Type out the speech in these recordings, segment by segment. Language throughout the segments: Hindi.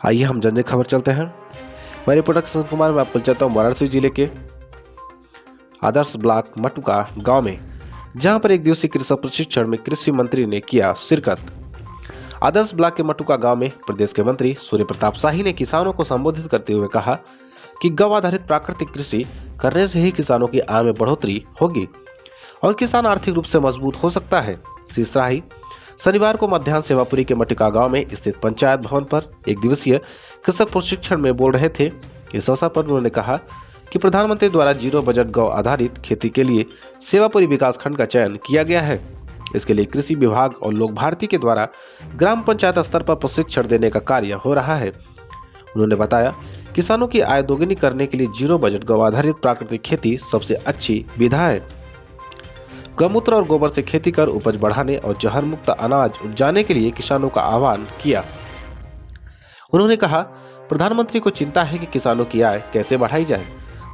आइए हम जन खबर चलते हैं। मैं रिपोर्टर किशन कुमार, मैं आपको चलता हूँ वाराणसी जिले के आदर्श ब्लॉक मटुका गांव में, जहां पर एक दिवसीय कृषक प्रशिक्षण में कृषि मंत्री ने किया शिरकत। आदर्श ब्लॉक के मटुका गांव में प्रदेश के मंत्री सूर्य प्रताप शाही ने किसानों को संबोधित करते हुए कहा कि गौ आधारित प्राकृतिक कृषि करने से ही किसानों की आय में बढ़ोतरी होगी और किसान आर्थिक रूप से मजबूत हो सकता है। श्री शाही शनिवार को मध्याह्न सेवापुरी के मटुका गांव में स्थित पंचायत भवन पर एक दिवसीय कृषक प्रशिक्षण में बोल रहे थे। इस अवसर पर उन्होंने कहा कि प्रधानमंत्री द्वारा जीरो बजट गौ आधारित खेती के लिए सेवापुरी विकास खंड का चयन किया गया है। इसके लिए कृषि विभाग और लोक भारती के द्वारा ग्राम पंचायत स्तर पर प्रशिक्षण देने का कार्य हो रहा है। उन्होंने बताया किसानों की आय दोगुनी करने के लिए जीरो बजट गौ आधारित प्राकृतिक खेती सबसे अच्छी विधा है। गौमूत्र और गोबर से खेती कर उपज बढ़ाने और जहर मुक्त अनाज उपजाने के लिए किसानों का आह्वान किया। उन्होंने कहा प्रधानमंत्री को चिंता है कि किसानों की आय कैसे बढ़ाई जाए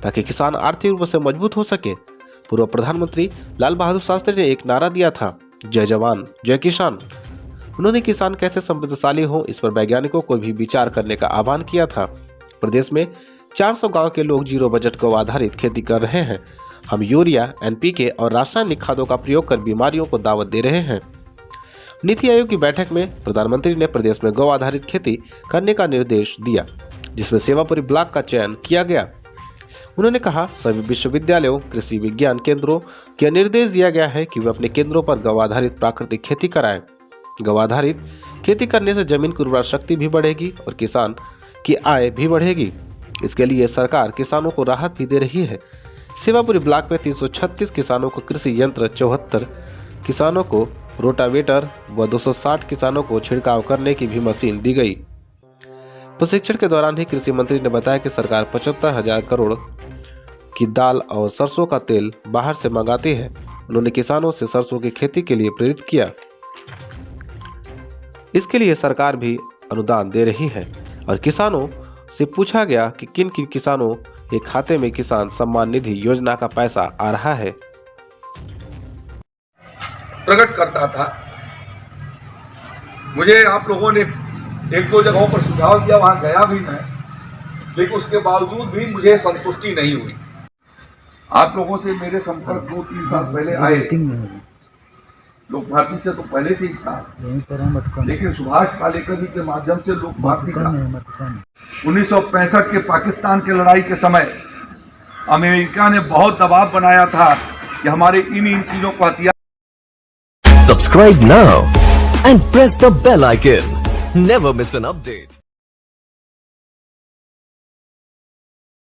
ताकि किसान आर्थिक रूप से मजबूत हो सके। पूर्व प्रधानमंत्री लाल बहादुर शास्त्री ने एक नारा दिया था, जय जवान जय किसान। उन्होंने किसान कैसे समृद्धशाली हो इस पर वैज्ञानिकों को भी विचार करने का आह्वान किया था। प्रदेश में 400 गांव के लोग जीरो बजट गौ आधारित खेती कर रहे हैं। हम यूरिया, एनपीके और रासायनिक खादों का प्रयोग कर बीमारियों को दावत दे रहे हैं। नीति आयोग की बैठक में प्रधानमंत्री ने प्रदेश में गौ आधारित खेती करने का निर्देश दिया, जिसमें सेवापुरी ब्लॉक का चयन किया गया। उन्होंने कहा सभी विश्वविद्यालयों, कृषि विज्ञान केंद्रों को निर्देश दिया गया है कि वे अपने केंद्रों पर गौ आधारित प्राकृतिक खेती कराएं। गौ आधारित खेती करने से जमीन की उर्वरा शक्ति भी बढ़ेगी और किसान की आय भी बढ़ेगी। इसके लिए सरकार किसानों को राहत भी दे रही है। सेवापुरी ब्लॉक में 336 किसानों को कृषि यंत्र, 74 किसानों को रोटावेटर व 260 किसानों को छिड़काव करने की भी मशीन दी गई। प्रशिक्षण के दौरान ही कृषि मंत्री ने बताया कि सरकार 75,000 करोड़ की दाल और सरसों का तेल बाहर से मंगाती है। उन्होंने किसानों से सरसों की खेती के लिए प्रेरित किया। इसके लिए सरकार भी अनुदान दे रही है और किसानों से पूछा गया कि किन किन किसानों के खाते में किसान सम्मान निधि योजना का पैसा आ रहा है। प्रकट करता था। मुझे आप लोगों ने एक दो जगहों पर सुझाव दिया, वहां गया भी मैं, लेकिन उसके बावजूद भी मुझे संतुष्टि नहीं हुई। आप लोगों से मेरे संपर्क 2-3 साल पहले आए, लोक भारती से तो पहले से ही था, लेकिन सुभाष पालेकर जी के माध्यम से लोक भारती का 1965 के पाकिस्तान की लड़ाई के समय अमेरिका ने बहुत दबाव बनाया था कि हमारे इन चीजों को हथियार। Subscribe now and press the bell icon. Never miss an update.